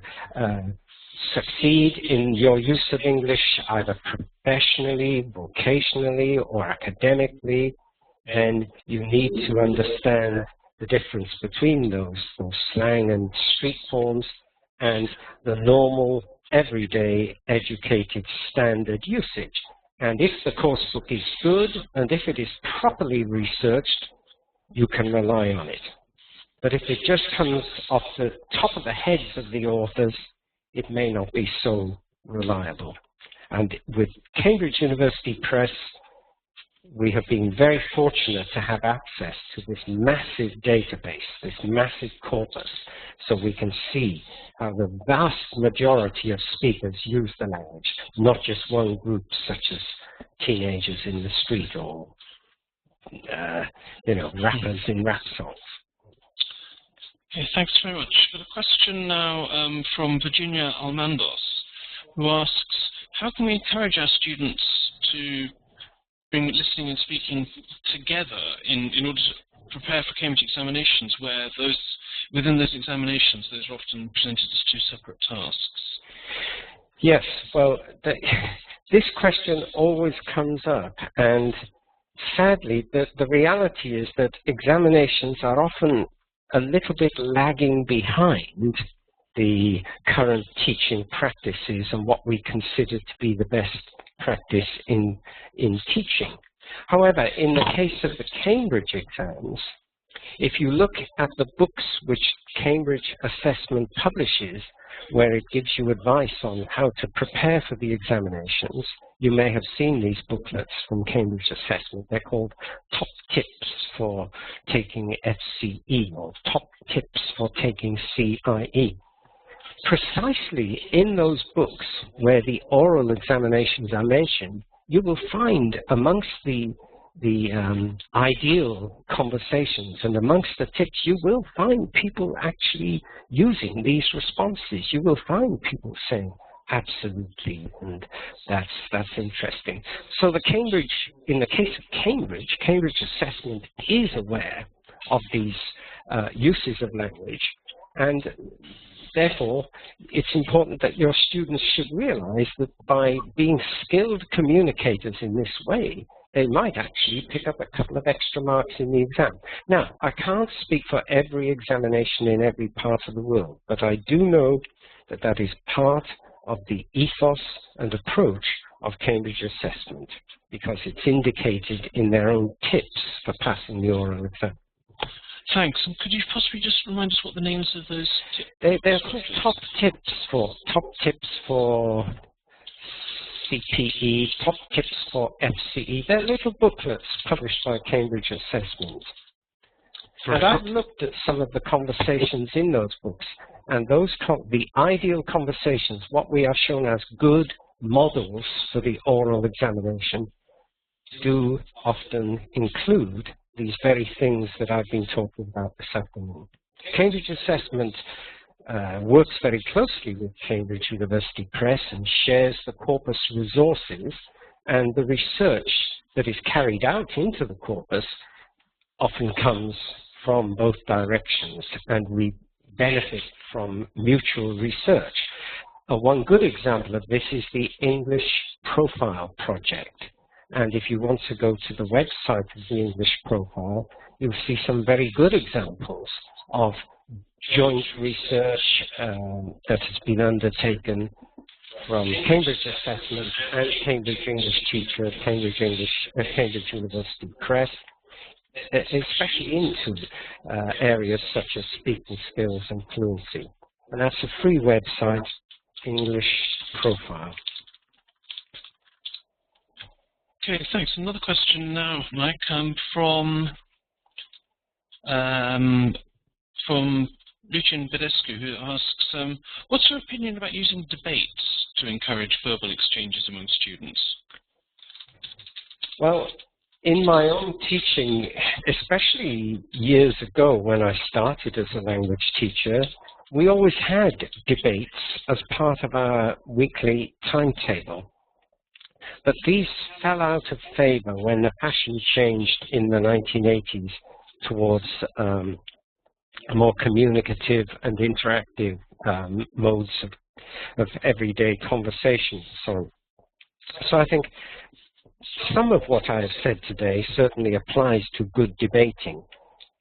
succeed in your use of English, either professionally, vocationally, or academically, then you need to understand the difference between those slang and street forms and the normal, everyday, educated, standard usage. And if the course book is good, and if it is properly researched, you can rely on it. But if it just comes off the top of the heads of the authors, it may not be so reliable. And with Cambridge University Press, we have been very fortunate to have access to this massive database, this massive corpus, so we can see how the vast majority of speakers use the language, not just one group such as teenagers in the street or, rappers in rap songs. Okay, thanks very much. Got a question now from Virginia Almandos, who asks, how can we encourage our students to bring listening and speaking together in order to prepare for Cambridge examinations, where those within those examinations, those are often presented as two separate tasks. Yes, well, this question always comes up, and sadly, the reality is that examinations are often a little bit lagging behind the current teaching practices and what we consider to be the best practice in teaching. However, in the case of the Cambridge exams, if you look at the books which Cambridge Assessment publishes, where it gives you advice on how to prepare for the examinations, you may have seen these booklets from Cambridge Assessment. They're called Top Tips for Taking FCE or Top Tips for Taking CIE. Precisely in those books where the oral examinations are mentioned, you will find amongst the ideal conversations and amongst the tips, you will find people actually using these responses. You will find people saying, absolutely, and that's interesting. So in the case of Cambridge Assessment is aware of these uses of language, and therefore, it's important that your students should realize that by being skilled communicators in this way, they might actually pick up a couple of extra marks in the exam. Now, I can't speak for every examination in every part of the world, but I do know that that is part of the ethos and approach of Cambridge Assessment, because it's indicated in their own tips for passing the oral exam. Thanks. And could you possibly just remind us what the names of those tips? They're called Top Tips for CPE, Top Tips for FCE. They're little booklets published by Cambridge Assessment. And I've looked at some of the conversations in those books, and the ideal conversations, what we are shown as good models for the oral examination, do often include these very things that I've been talking about this afternoon. Cambridge Assessment works very closely with Cambridge University Press and shares the corpus resources, and the research that is carried out into the corpus often comes from both directions, and we benefit from mutual research. One good example of this is the English Profile Project. And if you want to go to the website of the English Profile, you'll see some very good examples of joint research that has been undertaken from Cambridge Assessment and Cambridge English Teacher, Cambridge University Press, especially into areas such as speaking skills and fluency. And that's a free website, English Profile. Okay, thanks. Another question now, Mike, from Lucian Bedescu, who asks, what's your opinion about using debates to encourage verbal exchanges among students? Well, in my own teaching, especially years ago when I started as a language teacher, we always had debates as part of our weekly timetable. But these fell out of favor when the fashion changed in the 1980s towards more communicative and interactive modes of everyday conversation. So I think some of what I have said today certainly applies to good debating.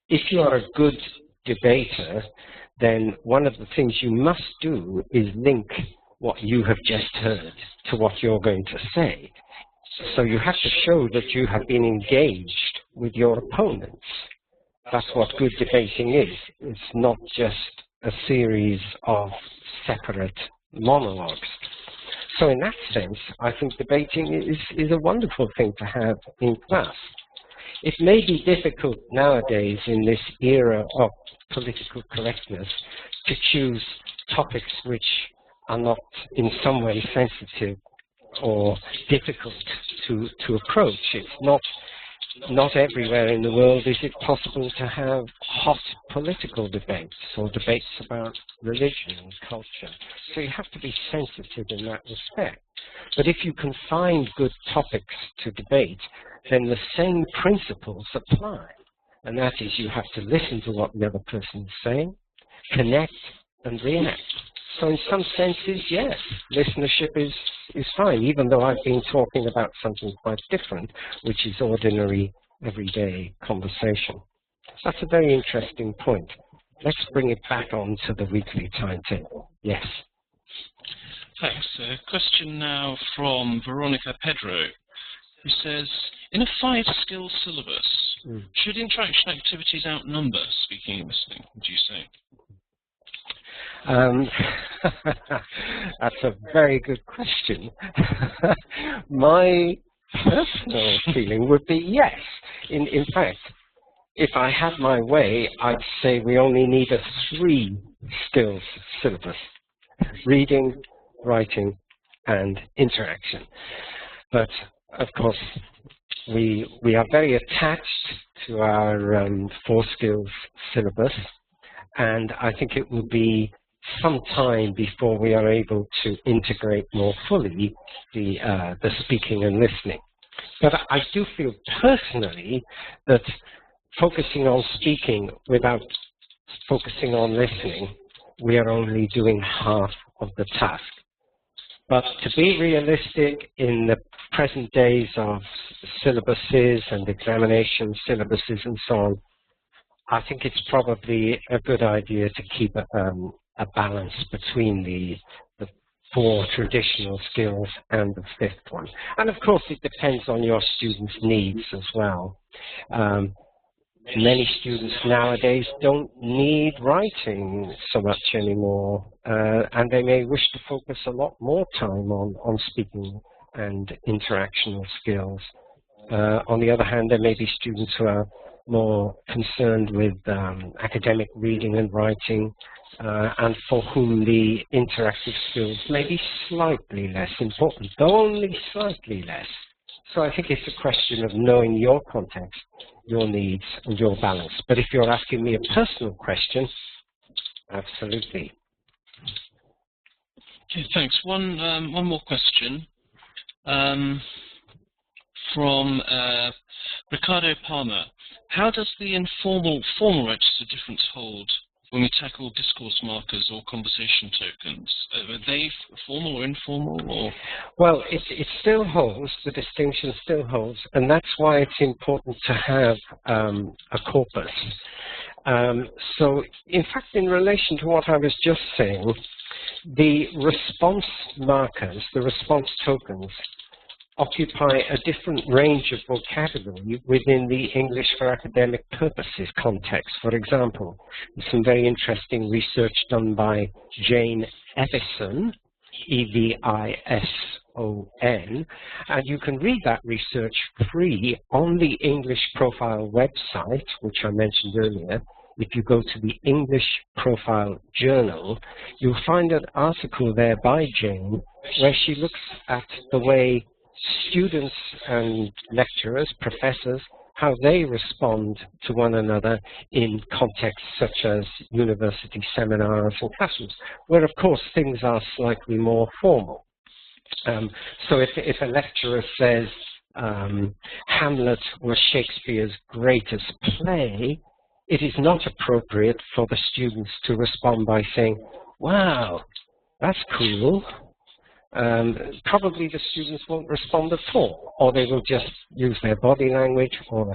If you are a good debater, then one of the things you must do is link what you have just heard to what you're going to say. So you have to show that you have been engaged with your opponents. That's what good debating is. It's not just a series of separate monologues. So in that sense, I think debating is a wonderful thing to have in class. It may be difficult nowadays in this era of political correctness to choose topics which are not in some way sensitive or difficult to approach. It's not everywhere in the world is it possible to have hot political debates or debates about religion and culture. So you have to be sensitive in that respect. But if you can find good topics to debate, then the same principles apply. And that is, you have to listen to what the other person is saying. connect and react. So in some senses, yes, listenership is fine, even though I've been talking about something quite different, which is ordinary, everyday conversation. That's a very interesting point. Let's bring it back onto the weekly timetable. Yes. Thanks. A question now from Veronica Pedro, who says, in a 5-skill syllabus, should interaction activities outnumber speaking and listening, would you say? That's a very good question. My personal feeling would be yes. In fact, if I had my way, I'd say we only need a 3-skills syllabus: reading, writing, and interaction. But of course, we are very attached to our 4-skills syllabus, and I think it will be some time before we are able to integrate more fully the speaking and listening. But I do feel personally that focusing on speaking without focusing on listening, we are only doing half of the task. But to be realistic, in the present days of syllabuses and examination syllabuses and so on, I think it's probably a good idea to keep a balance between the 4 traditional skills and the 5th one. And of course, it depends on your students' needs as well. Many students nowadays don't need writing so much anymore, and they may wish to focus a lot more time on speaking and interactional skills. On the other hand, there may be students who are more concerned with academic reading and writing, and for whom the interactive skills may be slightly less important, though only slightly less. So I think it's a question of knowing your context, your needs, and your balance. But if you're asking me a personal question, absolutely. Okay, thanks. One more question from Ricardo Palmer. How does the formal register difference hold when we tackle discourse markers or conversation tokens? Are they formal or informal? Or? Well, it still holds, the distinction still holds, and that's why it's important to have a corpus. So, in fact, in relation to what I was just saying, the response markers, the response tokens, occupy a different range of vocabulary within the English for academic purposes context. For example, there's some very interesting research done by Jane Evison, E-V-I-S-O-N, and you can read that research free on the English Profile website, which I mentioned earlier. If you go to the English Profile Journal, you'll find an article there by Jane where she looks at the way students and lecturers, professors, how they respond to one another in contexts such as university seminars and classrooms, where of course things are slightly more formal. So if a lecturer says Hamlet was Shakespeare's greatest play, it is not appropriate for the students to respond by saying, wow, that's cool. Probably the students won't respond at all, or they will just use their body language or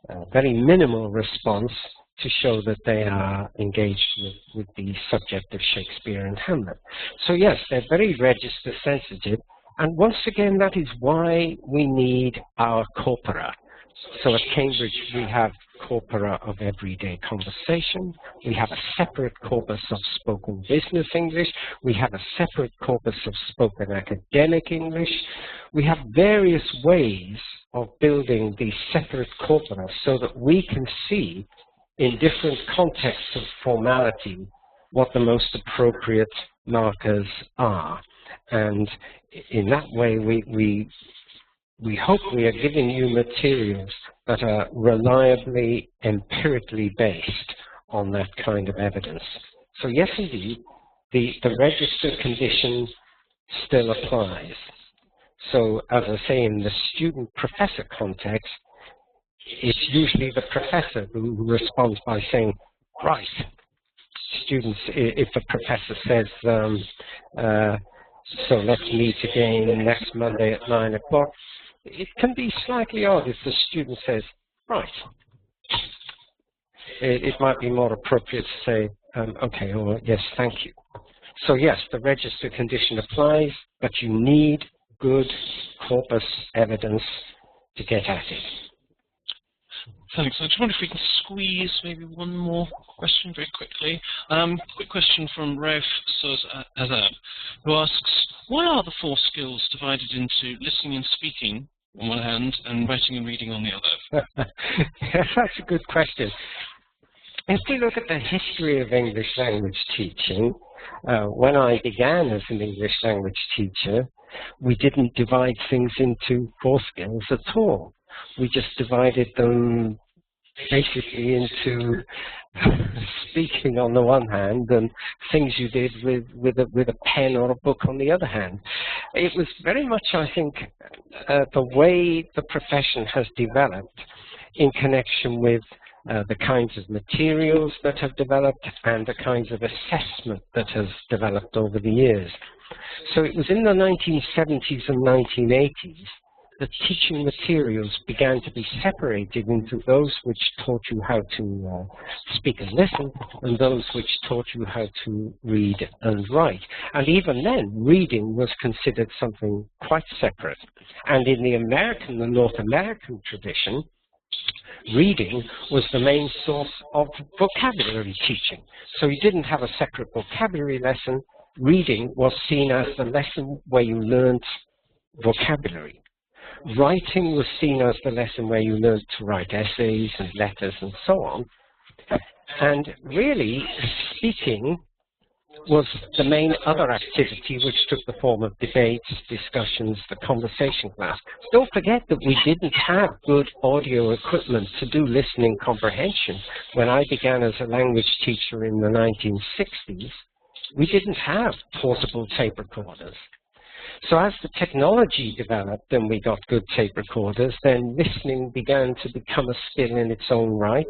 a very minimal response to show that they are engaged with the subject of Shakespeare and Hamlet. So yes, they're very register sensitive, and once again, that is why we need our corpora. So at Cambridge, we have corpora of everyday conversation. We have a separate corpus of spoken business English. We have a separate corpus of spoken academic English. We have various ways of building these separate corpora so that we can see in different contexts of formality what the most appropriate markers are. And in that way, we hope we are giving you materials that are reliably, empirically based on that kind of evidence. So yes, indeed, the register condition still applies. So as I say, in the student-professor context, it's usually the professor who responds by saying, right, students, if a professor says, so let's meet again next Monday at 9 o'clock, it can be slightly odd if the student says, right. It might be more appropriate to say, okay, or yes, thank you. So yes, the register condition applies, but you need good corpus evidence to get at it. Thanks. I just wonder if we can squeeze maybe one more question very quickly. Quick question from Raif Azab, who asks, why are the 4 skills divided into listening and speaking on one hand and writing and reading on the other? Yes, that's a good question. If we look at the history of English language teaching, when I began as an English language teacher, we didn't divide things into 4 skills at all. We just divided them basically into speaking on the one hand and things you did with a pen or a book on the other hand. It was very much, I think, the way the profession has developed in connection with the kinds of materials that have developed and the kinds of assessment that has developed over the years. So it was in the 1970s and 1980s that teaching materials began to be separated into those which taught you how to speak and listen and those which taught you how to read and write. And even then, reading was considered something quite separate. And in the North American tradition, reading was the main source of vocabulary teaching. So you didn't have a separate vocabulary lesson. Reading was seen as the lesson where you learned vocabulary. Writing was seen as the lesson where you learned to write essays and letters and so on. And really, speaking was the main other activity which took the form of debates, discussions, the conversation class. Don't forget that we didn't have good audio equipment to do listening comprehension. When I began as a language teacher in the 1960s, we didn't have portable tape recorders. So as the technology developed and we got good tape recorders, then listening began to become a skill in its own right.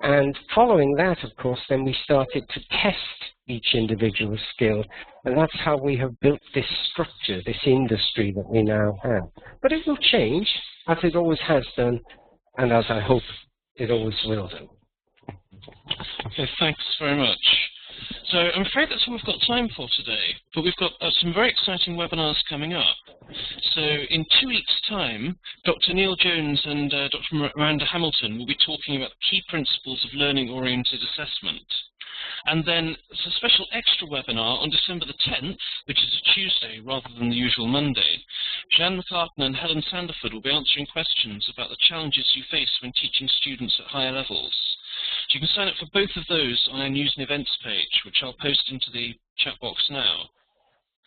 And following that, of course, then we started to test each individual skill. And that's how we have built this structure, this industry that we now have. But it will change, as it always has done, and as I hope it always will do. Okay, thanks very much. So I'm afraid that's all we've got time for today, but we've got some very exciting webinars coming up. So in 2 weeks' time, Dr. Neil Jones and Dr. Miranda Hamilton will be talking about the key principles of learning-oriented assessment. And then it's a special extra webinar on December the 10th, which is a Tuesday rather than the usual Monday. Jeanne McCartney and Helen Sanderford will be answering questions about the challenges you face when teaching students at higher levels. So you can sign up for both of those on our news and events page, which I'll post into the chat box now.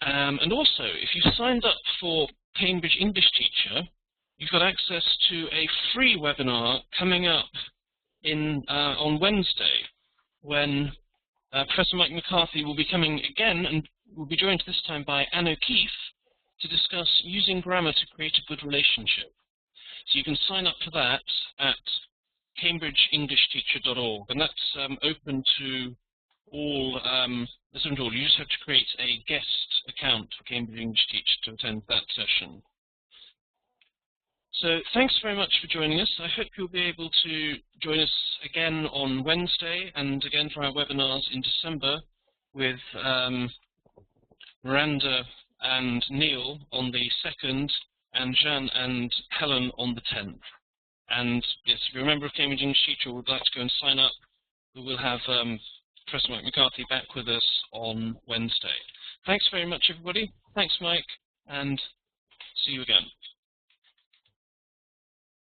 And also, if you signed up for Cambridge English Teacher, you've got access to a free webinar coming up on Wednesday, when Professor Mike McCarthy will be coming again and will be joined this time by Anne O'Keefe to discuss using grammar to create a good relationship. So you can sign up for that at cambridgeenglishteacher.org, and that's open to all. You just have to create a guest account for Cambridge English Teacher to attend that session. So thanks very much for joining us. I hope you'll be able to join us again on Wednesday and again for our webinars in December with Miranda and Neil on the 2nd and Jeanne and Helen on the 10th. And yes, if you're a member of Cambridge English Teacher or would like to go and sign up, we will have Professor Mike McCarthy back with us on Wednesday. Thanks very much, everybody. Thanks, Mike, and see you again.